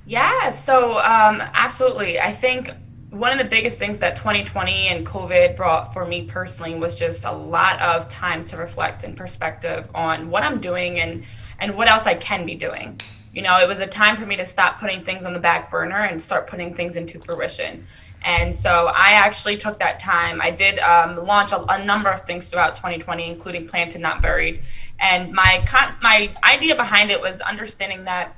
Yeah, so absolutely. I think one of the biggest things that 2020 and COVID brought for me personally was just a lot of time to reflect and perspective on what I'm doing and what else I can be doing. It was a time for me to stop putting things on the back burner and start putting things into fruition. And so I actually took that time. I did launch a number of things throughout 2020, including Planted Not Buried. And my idea behind it was understanding that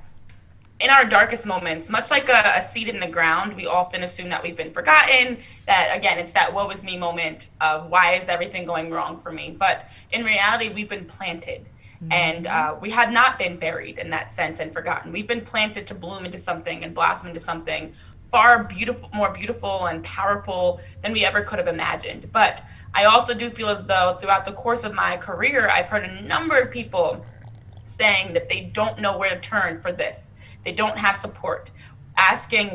in our darkest moments, much like a seed in the ground, we often assume that we've been forgotten, that again, it's that woe is me moment of why is everything going wrong for me? But in reality, we've been planted. And we had not been buried in that sense and forgotten. We've been planted to bloom into something and blossom into something far more beautiful and powerful than we ever could have imagined. But I also do feel as though throughout the course of my career, I've heard a number of people saying that they don't know where to turn for this. They don't have support, asking,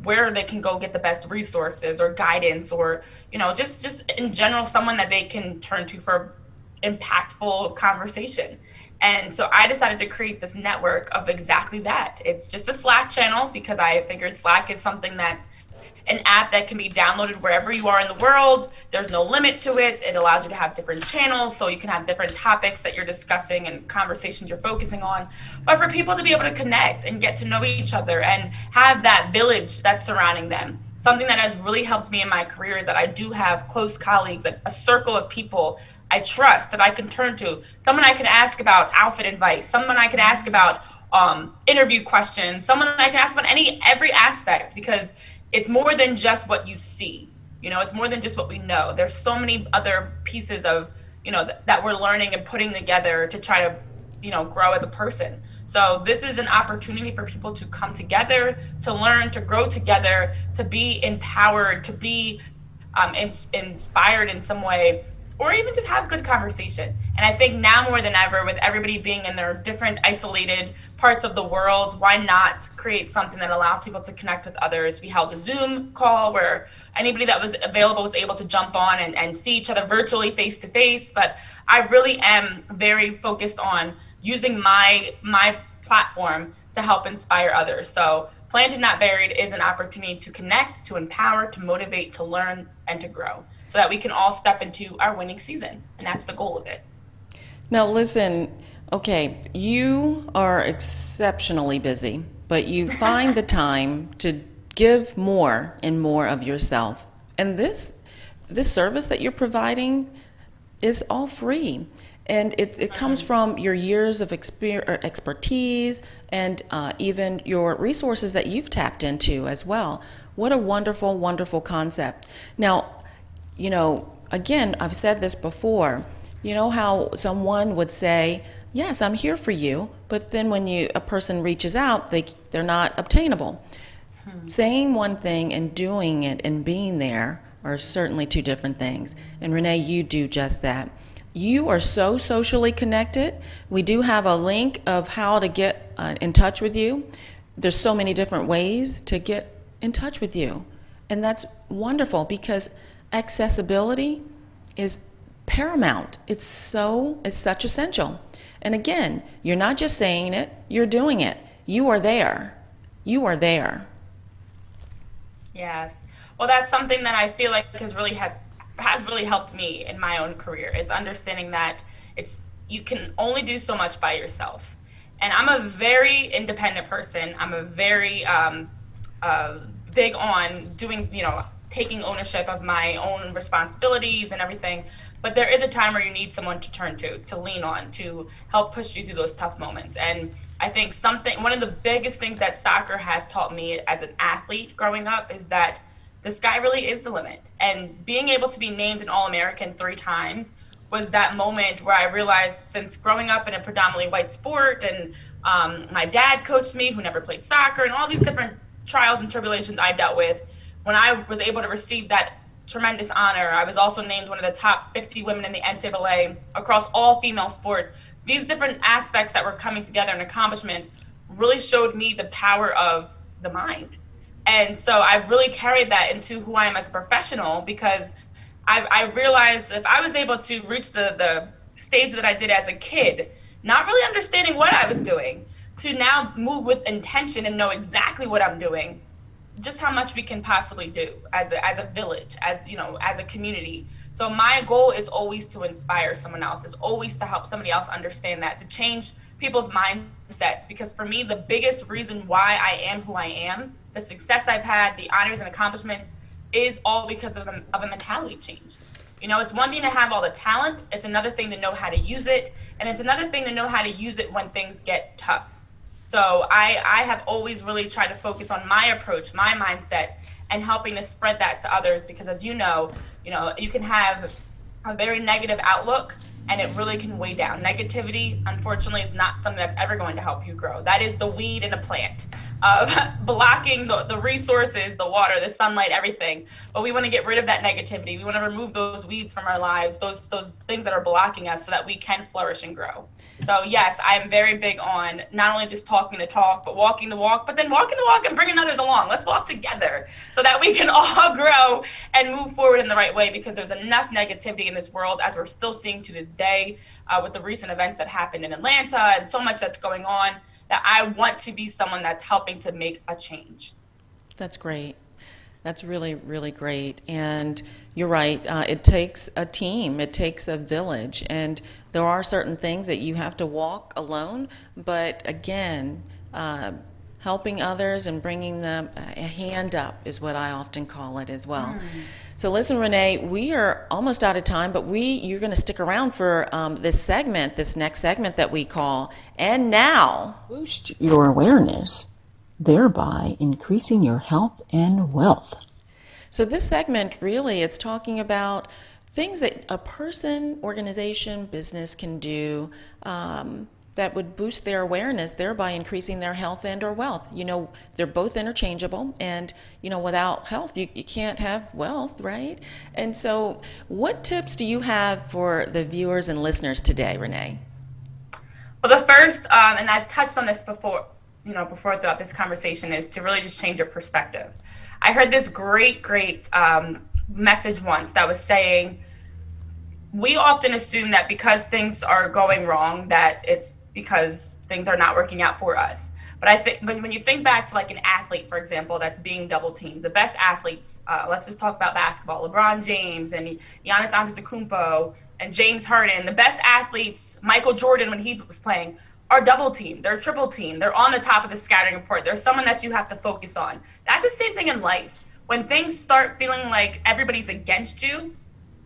where they can go get the best resources or guidance or, just in general, someone that they can turn to for impactful conversation. And so I decided to create this network of exactly that. It's just a Slack channel because I figured Slack is something that's an app that can be downloaded wherever you are in the world. There's no limit to it. It allows you to have different channels, so you can have different topics that you're discussing and conversations you're focusing on. But for people to be able to connect and get to know each other and have that village that's surrounding them. Something that has really helped me in my career is that I do have close colleagues, a circle of people I trust that I can turn to, someone I can ask about outfit advice, someone I can ask about interview questions, someone I can ask about every aspect, because it's more than just what you see. It's more than just what we know. There's so many other pieces of, that we're learning and putting together to try to, grow as a person. So this is an opportunity for people to come together, to learn, to grow together, to be empowered, to be inspired in some way, or even just have good conversation. And I think now more than ever, with everybody being in their different isolated parts of the world, why not create something that allows people to connect with others? We held a Zoom call where anybody that was available was able to jump on and see each other virtually face to face. But I really am very focused on using my platform to help inspire others. So Planted Not Buried is an opportunity to connect, to empower, to motivate, to learn, and to grow, so that we can all step into our winning season. And that's the goal of it. Now listen, okay, you are exceptionally busy, but you find the time to give more and more of yourself. And this service that you're providing is all free. And it comes from your years of expertise and even your resources that you've tapped into as well. What a wonderful, wonderful concept. Now, again, I've said this before, how someone would say, yes, I'm here for you, but then when a person reaches out, they're not obtainable. Saying one thing and doing it and being there are certainly two different things. And Renee, you do just that. You are so socially connected. We do have a link of how to get in touch with you. There's so many different ways to get in touch with you. And that's wonderful because accessibility is paramount. It's such essential. And again, you're not just saying it, you're doing it. You are there. You are there. Yes. Well, that's something that I feel like has really helped me in my own career, is understanding that you can only do so much by yourself. And I'm a very independent person. I'm a very big on doing, taking ownership of my own responsibilities and everything. But there is a time where you need someone to turn to lean on, to help push you through those tough moments. And I think one of the biggest things that soccer has taught me as an athlete growing up is that the sky really is the limit. And being able to be named an All-American 3 times was that moment where I realized, since growing up in a predominantly white sport, and my dad coached me who never played soccer, and all these different trials and tribulations I dealt with, when I was able to receive that tremendous honor, I was also named one of the top 50 women in the NCAA across all female sports. These different aspects that were coming together and accomplishments really showed me the power of the mind. And so I've really carried that into who I am as a professional, because I realized if I was able to reach the stage that I did as a kid, not really understanding what I was doing, to now move with intention and know exactly what I'm doing, just how much we can possibly do as a village, as a community. So my goal is always to inspire someone else, is always to help somebody else understand that, to change people's mindsets. Because for me, the biggest reason why I am who I am, the success I've had, the honors and accomplishments, is all because of a mentality change. It's one thing to have all the talent, it's another thing to know how to use it, and it's another thing to know how to use it when things get tough. So I have always really tried to focus on my approach, my mindset, and helping to spread that to others, because as you know, you can have a very negative outlook and it really can weigh down. Negativity, unfortunately, is not something that's ever going to help you grow. That is the weed in a plant, blocking the resources, the water, the sunlight, everything. But we want to get rid of that negativity. We want to remove those weeds from our lives, those things that are blocking us, so that we can flourish and grow. So yes, I'm very big on not only just talking the talk, but walking the walk, but then walking the walk and bringing others along. Let's walk together so that we can all grow and move forward in the right way, because there's enough negativity in this world, as we're still seeing to this day, with the recent events that happened in Atlanta and so much that's going on, that I want to be someone that's helping to make a change. That's great. That's really, really great. And you're right. It takes a team. It takes a village. And there are certain things that you have to walk alone. But again, helping others and bringing them a hand up is what I often call it as well. So listen, Renee, we are almost out of time, but you're going to stick around for this next segment that we call And Now. Boost your awareness, thereby increasing your health and wealth. So this segment, really, it's talking about things that a person, organization, business can do that would boost their awareness, thereby increasing their health and or wealth. They're both interchangeable, and without health, you can't have wealth, right? And so what tips do you have for the viewers and listeners today, Renee? Well, the first, and I've touched on this before throughout this conversation, is to really just change your perspective. I heard this great message once that was saying, we often assume that because things are going wrong, that it's because things are not working out for us. But I think when you think back to like an athlete, for example, that's being double teamed, the best athletes, let's just talk about basketball, LeBron James and Giannis Antetokounmpo and James Harden, the best athletes, Michael Jordan when he was playing, are double teamed, they're triple teamed, they're on the top of the scouting report, there's someone that you have to focus on. That's the same thing in life. When things start feeling like everybody's against you,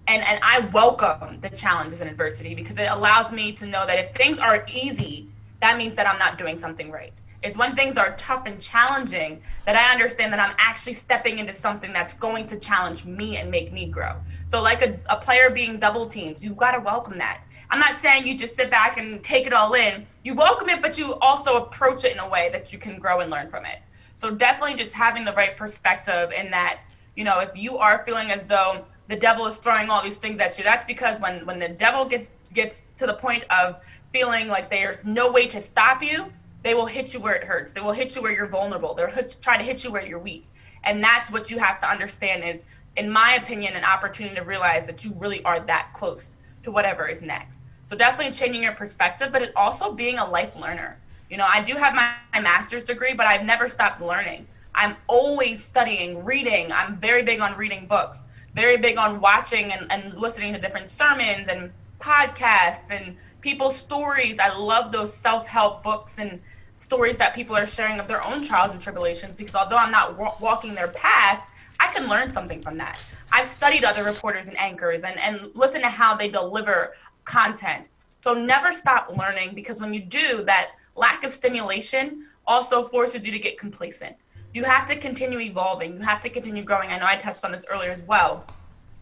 and I welcome the challenges and adversity, because it allows me to know that if things are easy, that means that I'm not doing something right. It's when things are tough and challenging that I understand that I'm actually stepping into something that's going to challenge me and make me grow. So like a player being double teamed, you've got to welcome that. I'm not saying you just sit back and take it all in. You welcome it, but you also approach it in a way that you can grow and learn from it. So definitely just having the right perspective in that, if you are feeling as though the devil is throwing all these things at you, that's because when the devil gets to the point of feeling like there's no way to stop you, they will hit you where it hurts. They will hit you where you're vulnerable. They'll try to hit you where you're weak. And that's what you have to understand is, in my opinion, an opportunity to realize that you really are that close to whatever is next. So definitely changing your perspective, but it also being a life learner. I do have my master's degree, but I've never stopped learning. I'm always studying, reading. I'm very big on reading books, very big on watching and listening to different sermons and podcasts and people's stories. I love those self-help books and stories that people are sharing of their own trials and tribulations, because although I'm not walking their path, I can learn something from that. I've studied other reporters and anchors and listen to how they deliver content. So never stop learning, because when you do, that lack of stimulation also forces you to get complacent. You have to continue evolving. You have to continue growing. I know I touched on this earlier as well,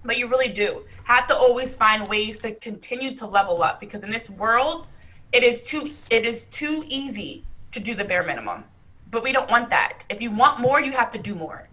but you really do have to always find ways to continue to level up, because in this world, it is too easy to do the bare minimum, but we don't want that. If you want more, you have to do more.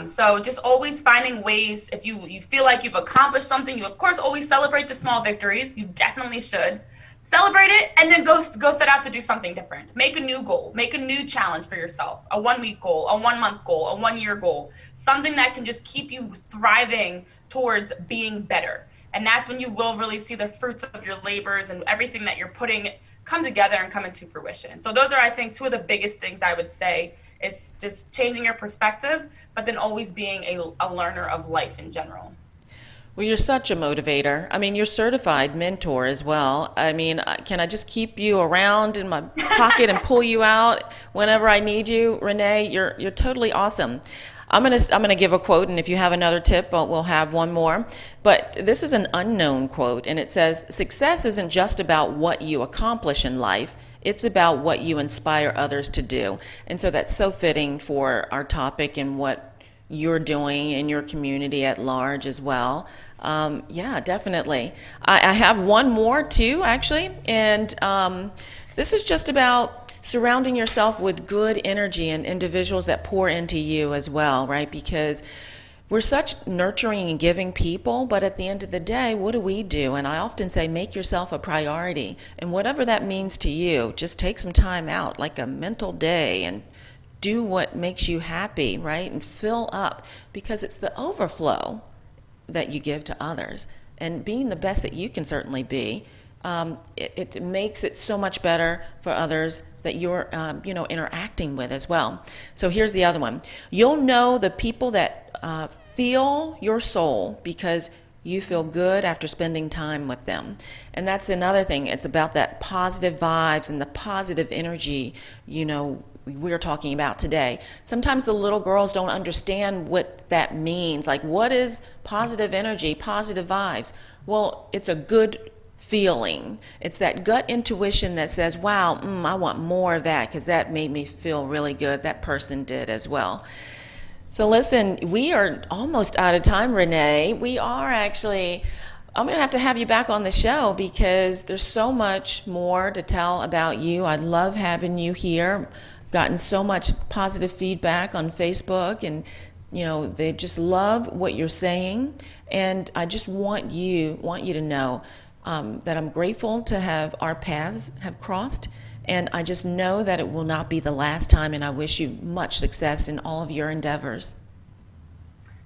So just always finding ways. If you feel like you've accomplished something, you of course always celebrate the small victories. You definitely should celebrate it, and then go set out to do something different. Make a new goal, make a new challenge for yourself, a 1-week goal, a 1-month goal, a 1-year goal, something that can just keep you thriving towards being better. And that's when you will really see the fruits of your labors and everything that you're putting come together and come into fruition. So those are, I think, two of the biggest things I would say is just changing your perspective, but then always being a learner of life in general. Well, you're such a motivator. I mean, you're certified mentor as well. I mean, can I just keep you around in my pocket and pull you out whenever I need you? Renee, you're totally awesome. I'm gonna give a quote, and if you have another tip, we'll have one more. But this is an unknown quote, and it says, "Success isn't just about what you accomplish in life. It's about what you inspire others to do." And so that's so fitting for our topic and what you're doing in your community at large as well. Yeah, definitely. I have one more too, actually, and this is just about surrounding yourself with good energy and individuals that pour into you as well, right? Because we're such nurturing and giving people, but at the end of the day, what do? And I often say, make yourself a priority. And whatever that means to you, just take some time out, like a mental day, and do what makes you happy, right? And fill up, because it's the overflow that you give to others. And being the best that you can certainly be, it makes it so much better for others that you're interacting with as well. So here's the other one. You'll know the people that feel your soul because you feel good after spending time with them. And that's another thing. It's about that positive vibes and the positive energy, we're talking about today. Sometimes the little girls don't understand what that means. Like, what is positive energy, positive vibes? Well, it's a good feeling. It's that gut intuition that says, wow, I want more of that because that made me feel really good. That person did as well. So listen, we are almost out of time, Renee. We are actually. I'm going to have you back on the show because there's so much more to tell about you. I love having you here. Gotten so much positive feedback on Facebook, and they just love what you're saying. And I just want you to know that I'm grateful to have our paths have crossed, and I just know that it will not be the last time, and I wish you much success in all of your endeavors.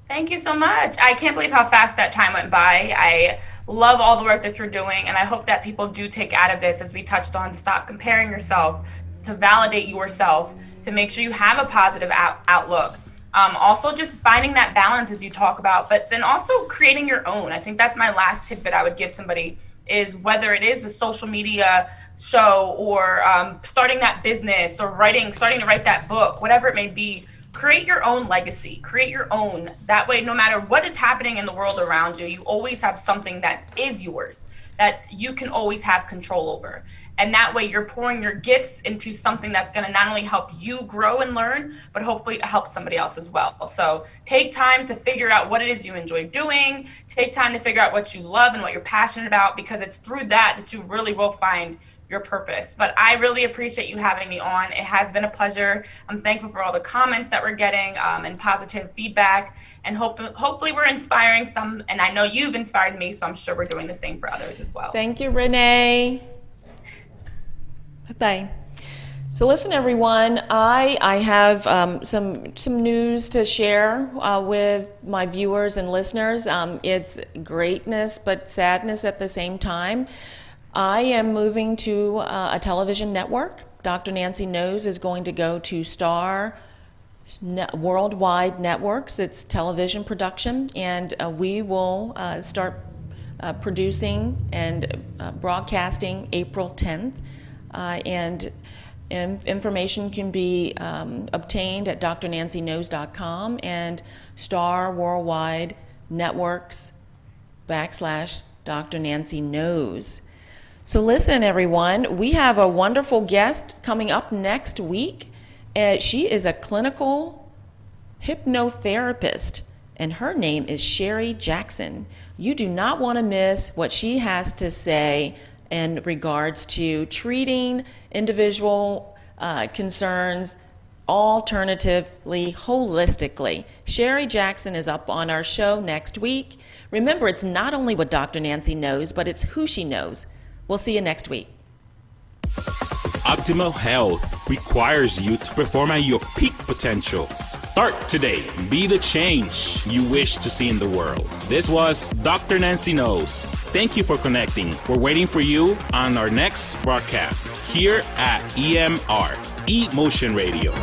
Thank you so much. I can't believe how fast that time went by. I love all the work that you're doing, and I hope that people do take out of this, as we touched on, to stop comparing yourself, to validate yourself, to make sure you have a positive outlook. Also just finding that balance, as you talk about, but then also creating your own. I think that's my last tip that I would give somebody, is whether it is a social media show or starting that business or starting to write that book, whatever it may be, create your own legacy, create your own. That way, no matter what is happening in the world around you, you always have something that is yours, that you can always have control over. And that way you're pouring your gifts into something that's going to not only help you grow and learn, but hopefully help somebody else as well. So take time to figure out what it is you enjoy doing. Take time to figure out what you love and what you're passionate about, because it's through that you really will find your purpose. But I really appreciate you having me on. It has been a pleasure. I'm thankful for all the comments that we're getting and positive feedback. And hopefully we're inspiring some. And I know you've inspired me, so I'm sure we're doing the same for others as well. Thank you, Renee. Bye. So listen, everyone, I have some news to share with my viewers and listeners. It's greatness but sadness at the same time. I am moving to a television network. Dr. Nancy Knows is going to go to Star Worldwide Networks. It's television production, and we will start producing and broadcasting April 10th. And information can be obtained at drnancyknows.com and Star Worldwide Networks /Dr. Nancy Knows. So listen, everyone, we have a wonderful guest coming up next week. She is a clinical hypnotherapist, and her name is Sherry Jackson. You do not want to miss what she has to say in regards to treating individual concerns alternatively, holistically. Sherry Jackson is up on our show next week. Remember, it's not only what Dr. Nancy knows, but it's who she knows. We'll see you next week. optimal health requires you to perform at your peak potential. Start today. Be the change you wish to see in the world. This was Dr. Nancy Knows. Thank you for connecting. We're waiting for you on our next broadcast here at EMR, E-Motion Radio.